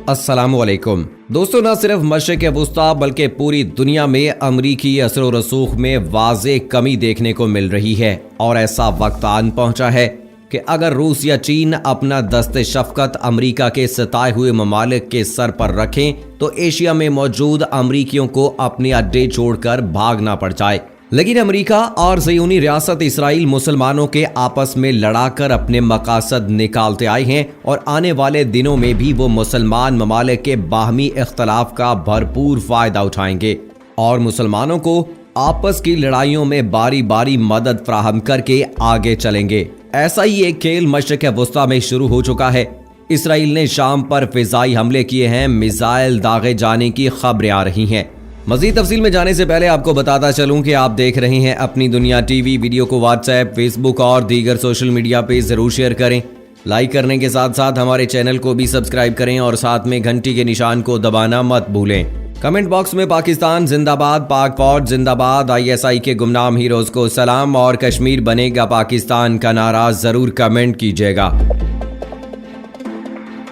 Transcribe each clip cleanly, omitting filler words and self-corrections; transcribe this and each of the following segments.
अस्सलाम वालेकुम दोस्तों, न सिर्फ मशरिक़ वस्ता बल्कि पूरी दुनिया में अमरीकी असर व रसूख में वाज़े कमी देखने को मिल रही है और ऐसा वक्त आन पहुंचा है कि अगर रूस या चीन अपना दस्ते शफ़क़त अमरीका के सताए हुए ममालिक के सर पर रखें तो एशिया में मौजूद अमरीकियों को अपने अड्डे छोड़कर भागना पड़ जाए। लेकिन अमेरिका और ज़ियोनी रियासत इसराइल मुसलमानों के आपस में लड़ाकर अपने मकासद निकालते आए हैं और आने वाले दिनों में भी वो मुसलमान ममालिक के बाहमी इख्तलाफ का भरपूर फ़ायदा उठाएंगे और मुसलमानों को आपस की लड़ाइयों में बारी बारी मदद फराहम करके आगे चलेंगे। ऐसा ही एक खेल मशरिक़ वस्ता में शुरू हो चुका है। इसराइल ने शाम पर फ़िज़ाई हमले किए हैं, मिसाइल दागे जाने की खबरें आ रही हैं। मज़ीद तफसील में जाने से पहले आपको बताता चलूं कि आप देख रहे हैं अपनी दुनिया टीवी। वीडियो को व्हाट्सएप, फेसबुक और दीगर सोशल मीडिया पे ज़रूर शेयर करें। लाइक करने के साथ साथ हमारे चैनल को भी सब्सक्राइब करें और साथ में घंटी के निशान को दबाना मत भूलें। कमेंट बॉक्स में पाकिस्तान जिंदाबाद, पाक फौज जिंदाबाद, ISI के गुमनाम हीरोज़ को सलाम और कश्मीर बनेगा पाकिस्तान का नारा ज़रूर कमेंट कीजिएगा।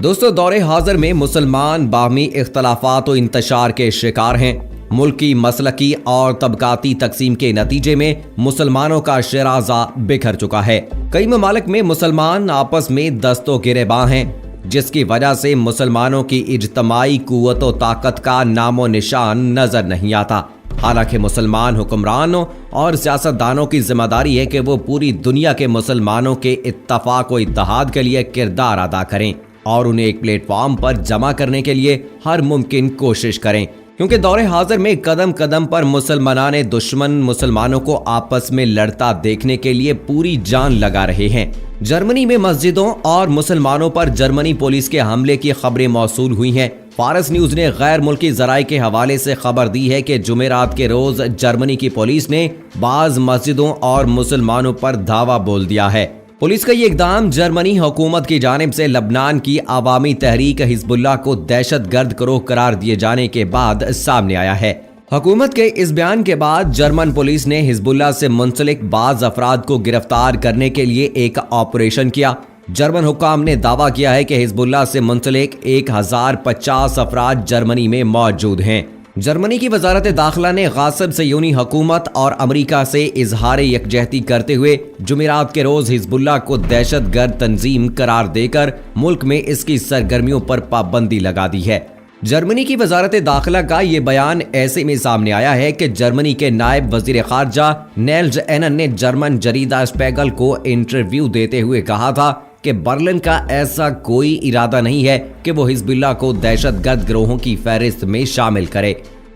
दोस्तों, दौरे हाजिर में मुसलमान बाहमी इख्तलाफात व इंतशार के शिकार हैं। मुल्क की मसलकी और तबकाती तकसीम के नतीजे में मुसलमानों का शराजा बिखर चुका है। कई ममालिक में मुसलमान आपस में दस्तो गिरेबां हैं, जिसकी वजह से मुसलमानों की इज्तमाई कुव्वत व ताकत का नामो निशान नजर नहीं आता। हालांकि मुसलमान हुक्मरानों और सियासतदानों की जिम्मेदारी है कि वो पूरी दुनिया के मुसलमानों के इत्तफाक व इत्तेहाद के लिए किरदार अदा करें और उन्हें एक प्लेटफॉर्म पर जमा करने के लिए हर मुमकिन कोशिश करें, क्योंकि दौरे हाजिर में कदम कदम पर मुसलमानाने दुश्मन मुसलमानों को आपस में लड़ता देखने के लिए पूरी जान लगा रहे हैं। जर्मनी में मस्जिदों और मुसलमानों पर जर्मनी पुलिस के हमले की खबरें मौसूल हुई हैं। फारस न्यूज ने गैर मुल्की जराए के हवाले से खबर दी है कि जुमेरात के रोज जर्मनी की पुलिस ने बाज मस्जिदों और मुसलमानों पर धावा बोल दिया है। पुलिस का ये इकदाम जर्मनी हुकूमत की जानिब से लबनान की अवामी तहरीक हिजबुल्लाह को दहशतगर्द गिरोह करार दिए जाने के बाद सामने आया है। हुकूमत के इस बयान के बाद जर्मन पुलिस ने हिजबुल्लाह से मुंसलिक बाज अफराद को गिरफ्तार करने के लिए एक ऑपरेशन किया। जर्मन हुक्काम ने दावा किया है कि हिजबुल्लाह से मुंसलिक 1050 अफराद जर्मनी में मौजूद हैं। जर्मनी की वजारत दाखिला ने गासिब ज़ियोनी हुकूमत और अमेरिका से इजहार यकजहती करते हुए जुमेरात के रोज हिजबुल्लाह को दहशतगर्द तंजीम करार देकर मुल्क में इसकी सरगर्मियों पर पाबंदी लगा दी है। जर्मनी की वजारत दाखिला का ये बयान ऐसे में सामने आया है कि जर्मनी के नायब वजीर खारजा नेल्स एनन ने जर्मन जरीदा स्पेगल को इंटरव्यू देते हुए कहा था कि बर्लिन का ऐसा कोई इरादा नहीं है कि वो हिजबुल्लाह को दहशतगर्द गिरोहों की फहरिस्त में शामिल करे।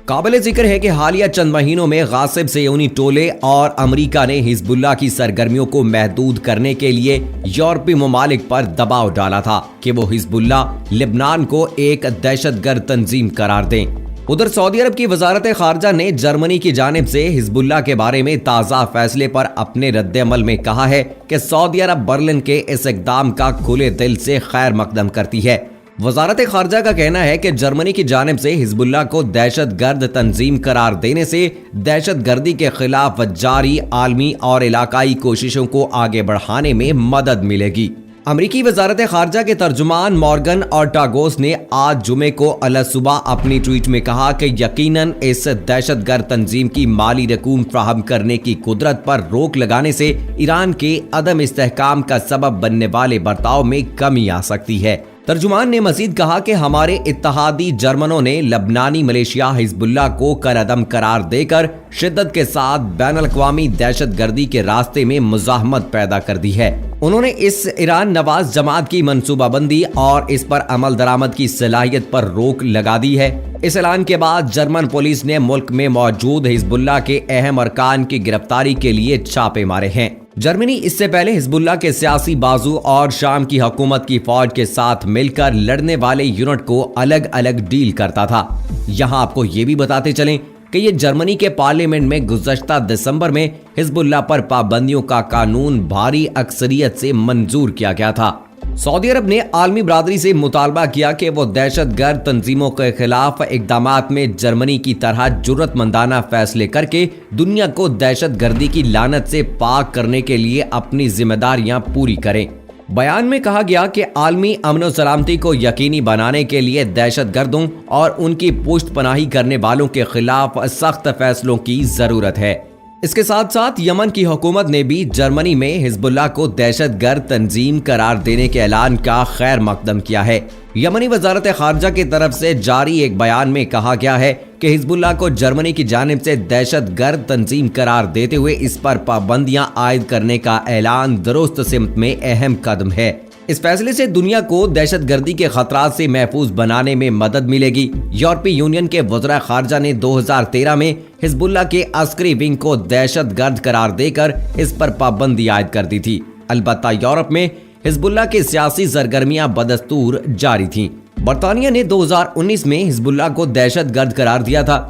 काबिल जिक्र है कि हालिया चंद महीनों में गासिब ज़ियोनी टोले और अमेरिका ने हिजबुल्लाह की सरगर्मियों को महदूद करने के लिए यूरोपीय ममालिक पर दबाव डाला था कि वो हिजबुल्लाह लिबनान को एक दहशतगर्द तंजीम करार दें। उधर सऊदी अरब की वजारत खारजा ने जर्मनी की जानिब से हिजबुल्लाह के बारे में ताज़ा फैसले पर अपने रद्द-ए-अमल में कहा है कि सऊदी अरब बर्लिन के इस इक़दाम का खुले दिल से खैर मकदम करती है। वजारत खारजा का कहना है कि जर्मनी की जानिब से हिजबुल्लाह को दहशतगर्द तंजीम करार देने से दहशतगर्दी के खिलाफ जारी आलमी और इलाकाई कोशिशों को आगे बढ़ाने में मदद मिलेगी। अमरीकी वजारत खारजा के तर्जुमान मॉर्गन ऑर्टागोस ने आज जुमे को अलसुबह अपनी ट्वीट में कहा कि यकीनन इस दहशतगर्द तंजीम की माली रकूम फ्राहम करने की कुदरत पर रोक लगाने से ईरान के अदम इस्तेहकाम का सबब बनने वाले बर्ताव में कमी आ सकती है। तर्जुमान ने मजीद कहा कि हमारे इत्तहादी जर्मनों ने लबनानी मलेशिया हिजबुल्लाह को करअदम करार देकर शिद्दत के साथ बैनुल-अक़वामी दहशतगर्दी के रास्ते में मुज़ाहमत पैदा कर दी है। उन्होंने इस ईरान नवाज जमात की मनसूबाबंदी और इस पर अमल दरामद की सलाहियत पर रोक लगा दी है। इस ऐलान के बाद जर्मन पुलिस ने मुल्क में मौजूद हिजबुल्लाह के अहम अरकान की गिरफ्तारी के लिए छापे मारे हैं। जर्मनी इससे पहले हिजबुल्लाह के सियासी बाजू और शाम की हुकूमत की फौज के साथ मिलकर लड़ने वाले यूनिट को अलग अलग डील करता था। यहाँ आपको ये भी बताते चलें कि ये जर्मनी के पार्लियामेंट में गुज़श्ता दिसंबर में हिजबुल्लाह पर पाबंदियों का कानून भारी अक्सरियत से मंजूर किया गया था। सऊदी अरब ने आलमी बरादरी से मुतालबा किया कि वो दहशतगर्द तंजीमों के खिलाफ इक़दामात में जर्मनी की तरह जुर्रतमंदाना फैसले करके दुनिया को दहशतगर्दी की लानत से पाक करने के लिए अपनी जिम्मेदारियां पूरी करें। بیان میں کہا گیا کہ عالمی امن و سلامتی کو یقینی بنانے کے لیے دہشت گردوں اور ان کی پشت پناہی کرنے والوں کے خلاف سخت فیصلوں کی ضرورت ہے۔ اس کے ساتھ ساتھ یمن کی حکومت نے بھی جرمنی میں حزب اللہ کو دہشت گرد تنظیم قرار دینے کے اعلان کا خیر مقدم کیا ہے۔ یمنی وزارت خارجہ کی طرف سے جاری ایک بیان میں کہا گیا ہے کہ حزب اللہ کو جرمنی کی جانب سے دہشت گرد تنظیم قرار دیتے ہوئے اس پر پابندیاں عائد کرنے کا اعلان درست سمت میں اہم قدم ہے۔ اس فیصلے سے دنیا کو دہشت گردی کے خطرات سے محفوظ بنانے میں مدد ملے گی۔ یورپی یونین کے وزراء خارجہ نے 2013 میں حزب اللہ کے عسکری ونگ کو دہشت گرد قرار دے کر اس پر پابندی عائد کر دی تھی۔ البتہ یورپ میں حزب اللہ کی سیاسی سرگرمیاں بدستور جاری تھیں۔ برطانیہ نے 2019 میں حزب اللہ کو دہشت گرد قرار دیا تھا۔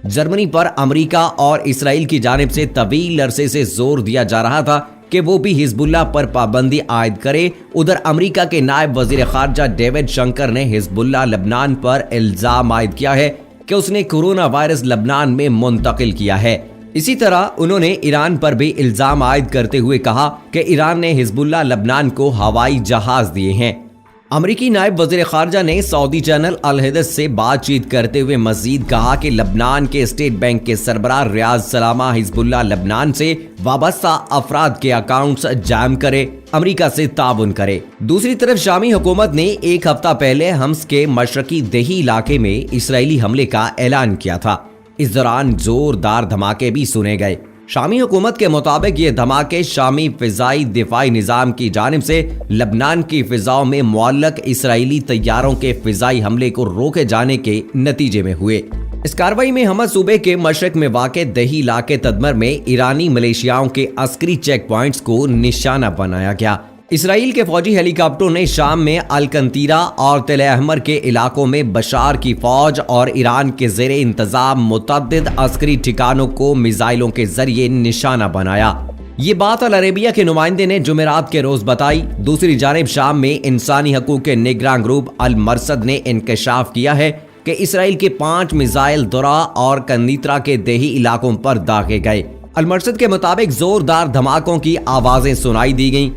جرمنی پر امریکہ اور اسرائیل کی جانب سے طویل عرصے سے زور دیا جا رہا تھا کہ وہ بھی حزب اللہ پر پابندی عائد کرے۔ ادھر امریکہ کے نائب وزیر خارجہ ڈیوڈ شنکر نے حزب اللہ لبنان پر الزام عائد کیا ہے کہ اس نے کورونا وائرس لبنان میں منتقل کیا ہے۔ اسی طرح انہوں نے ایران پر بھی الزام عائد کرتے ہوئے کہا کہ ایران نے حزب اللہ لبنان کو ہوائی جہاز دیے ہیں۔ امریکی نائب وزیر خارجہ نے سعودی چینل الحدث سے بات چیت کرتے ہوئے مزید کہا کہ لبنان کے اسٹیٹ بینک کے سربراہ ریاض سلامہ حزب اللہ لبنان سے وابستہ افراد کے اکاؤنٹس جام کرے، امریکہ سے تعاون کرے۔ دوسری طرف شامی حکومت نے ایک ہفتہ پہلے حمص کے مشرقی دیہی علاقے میں اسرائیلی حملے کا اعلان کیا تھا۔ اس دوران زوردار دھماکے بھی سنے گئے۔ شامی حکومت کے مطابق یہ دھماکے شامی فضائی دفاعی نظام کی جانب سے لبنان کی فضاؤں میں معلق اسرائیلی طیاروں کے فضائی حملے کو روکے جانے کے نتیجے میں ہوئے۔ اس کارروائی میں حمص صوبے کے مشرق میں واقع دیہی علاقے تدمر میں ایرانی ملیشیاؤں کے عسکری چیک پوائنٹس کو نشانہ بنایا گیا۔ اسرائیل کے فوجی ہیلی کاپٹروں نے شام میں القنطیرہ اور تل احمر کے علاقوں میں بشار کی فوج اور ایران کے زیر انتظام متعدد عسکری ٹھکانوں کو میزائلوں کے ذریعے نشانہ بنایا۔ یہ بات العربیہ کے نمائندے نے جمعرات کے روز بتائی۔ دوسری جانب شام میں انسانی حقوق کے نگراں گروپ المرصد نے انکشاف کیا ہے کہ اسرائیل کے 5 میزائل درہ اور قنیطرہ کے دیہی علاقوں پر داغے گئے۔ المرصد کے مطابق زوردار دھماکوں کی آوازیں سنائی دی گئیں۔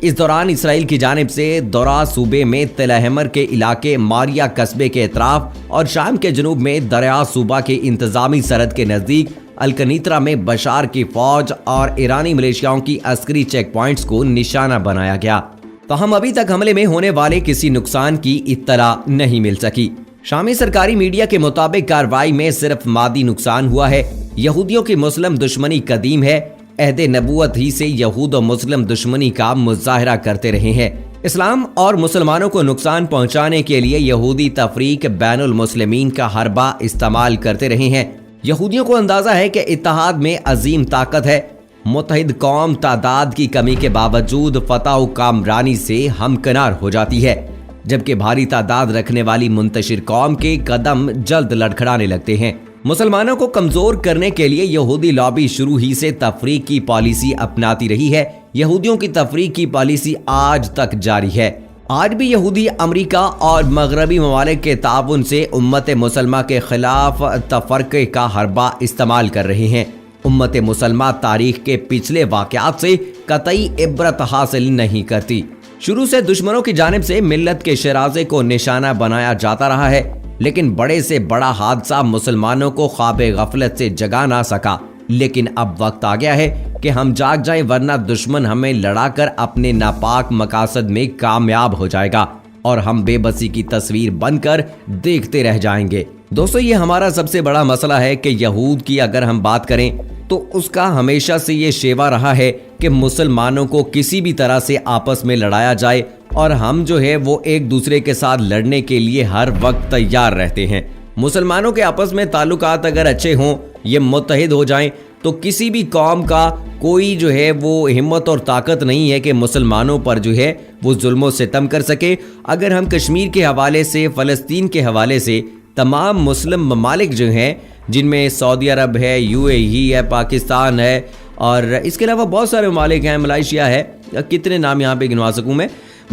اس دوران اسرائیل کی جانب سے درہ صوبے میں تل احمر کے علاقے ماریا قصبے کے اطراف اور شام کے جنوب میں دریا صوبہ کی انتظامی سرحد کے نزدیک القنیطرہ میں بشار کی فوج اور ایرانی ملیشیاؤں کی عسکری چیک پوائنٹس کو نشانہ بنایا گیا۔ تاہم ابھی تک حملے میں ہونے والے کسی نقصان کی اطلاع نہیں مل سکی۔ شامی سرکاری میڈیا کے مطابق کارروائی میں صرف مادی نقصان ہوا ہے۔ یہودیوں کی مسلم دشمنی قدیم ہے۔ عہد نبوت ہی سے یہود و مسلم دشمنی کا مظاہرہ کرتے رہے ہیں۔ اسلام اور مسلمانوں کو نقصان پہنچانے کے لیے یہودی تفریق بین المسلمین کا حربہ استعمال کرتے رہے ہیں۔ یہودیوں کو اندازہ ہے کہ اتحاد میں عظیم طاقت ہے۔ متحد قوم تعداد کی کمی کے باوجود فتح و کامرانی سے ہمکنار ہو جاتی ہے، جبکہ بھاری تعداد رکھنے والی منتشر قوم کے قدم جلد لڑکھڑانے لگتے ہیں۔ مسلمانوں کو کمزور کرنے کے لیے یہودی لابی شروع ہی سے تفریق کی پالیسی اپناتی رہی ہے۔ یہودیوں کی تفریق کی پالیسی آج تک جاری ہے۔ آج بھی یہودی امریکہ اور مغربی ممالک کے تعاون سے امت مسلمہ کے خلاف تفرقے کا حربہ استعمال کر رہے ہیں۔ امت مسلمہ تاریخ کے پچھلے واقعات سے قطعی عبرت حاصل نہیں کرتی۔ شروع سے دشمنوں کی جانب سے ملت کے شرازے کو نشانہ بنایا جاتا رہا ہے، لیکن بڑے سے بڑا حادثہ مسلمانوں کو خواب غفلت سے جگا نہ سکا۔ لیکن اب وقت آ گیا ہے کہ ہم جاگ جائیں، ورنہ دشمن ہمیں لڑا کر اپنے ناپاک مقاصد میں کامیاب ہو جائے گا اور ہم بے بسی کی تصویر بن کر دیکھتے رہ جائیں گے۔ دوستو، یہ ہمارا سب سے بڑا مسئلہ ہے کہ یہود کی اگر ہم بات کریں تو اس کا ہمیشہ سے یہ شیوا رہا ہے کہ مسلمانوں کو کسی بھی طرح سے آپس میں لڑایا جائے، اور ہم جو ہے وہ ایک دوسرے کے ساتھ لڑنے کے لیے ہر وقت تیار رہتے ہیں۔ مسلمانوں کے آپس میں تعلقات اگر اچھے ہوں، یہ متحد ہو جائیں، تو کسی بھی قوم کا کوئی جو ہے وہ ہمت اور طاقت نہیں ہے کہ مسلمانوں پر جو ہے وہ ظلم و ستم کر سکے۔ اگر ہم کشمیر کے حوالے سے، فلسطین کے حوالے سے، تمام مسلم ممالک جو ہیں، جن میں سعودی عرب ہے، UAE ہے، پاکستان ہے، اور اس کے علاوہ بہت سارے ممالک ہیں، ملائیشیا ہے، کتنے نام یہاں پہ گنوا سکوں میں،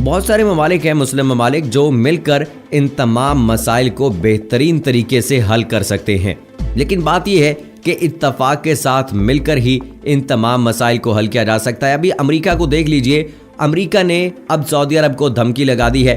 بہت سارے ممالک ہیں مسلم ممالک جو مل کر ان تمام مسائل کو بہترین طریقے سے حل کر سکتے ہیں۔ لیکن بات یہ ہے کہ اتفاق کے ساتھ مل کر ہی ان تمام مسائل کو حل کیا جا سکتا ہے۔ ابھی امریکہ کو دیکھ لیجئے، अमेरिका ने अब सऊदी अरब को धमकी लगा दी है।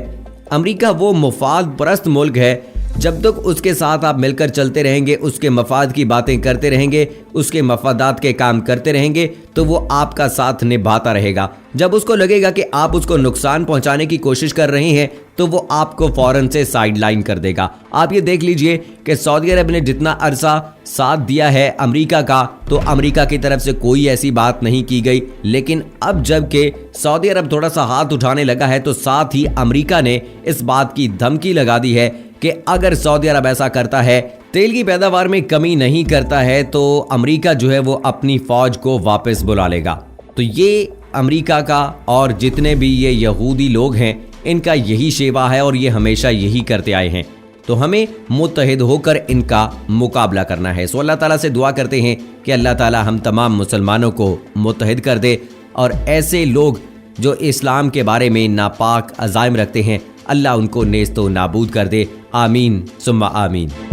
अमेरिका वो मुफाद परस्त मुल्क है, जब तक उसके साथ आप मिलकर चलते रहेंगे, उसके मफाद की बातें करते रहेंगे, उसके मफादात के काम करते रहेंगे, तो वो आपका साथ निभाता रहेगा। जब उसको लगेगा कि आप उसको नुकसान पहुंचाने की कोशिश कर रहे हैं, तो वो आपको फौरन से साइड लाइन कर देगा। आप ये देख लीजिए कि सऊदी अरब ने जितना अरसा साथ दिया है अमेरिका का, तो अमेरिका की तरफ से कोई ऐसी बात नहीं की गई। लेकिन अब जबकि सऊदी अरब थोड़ा सा हाथ उठाने लगा है, तो साथ ही अमेरिका ने इस बात की धमकी लगा दी है कि अगर सऊदी अरब ऐसा करता है, तेल की पैदावार में कमी नहीं करता है, तो अमेरिका जो है वो अपनी फौज को वापस बुला लेगा। तो ये अमेरिका का और जितने भी ये यहूदी लोग हैं, इनका यही शेवा है और ये हमेशा यही करते आए हैं। तो हमें मुत्तहिद होकर इनका मुकाबला करना है। सो अल्लाह ताला से दुआ करते हैं कि अल्लाह ताला हम तमाम मुसलमानों को मुत्तहिद कर दे और ऐसे लोग जो इस्लाम के बारे में नापाक अज़ाइम रखते हैं, अल्लाह उनको नेस्तो नाबूद कर दे। आमीन सुम्मा आमीन।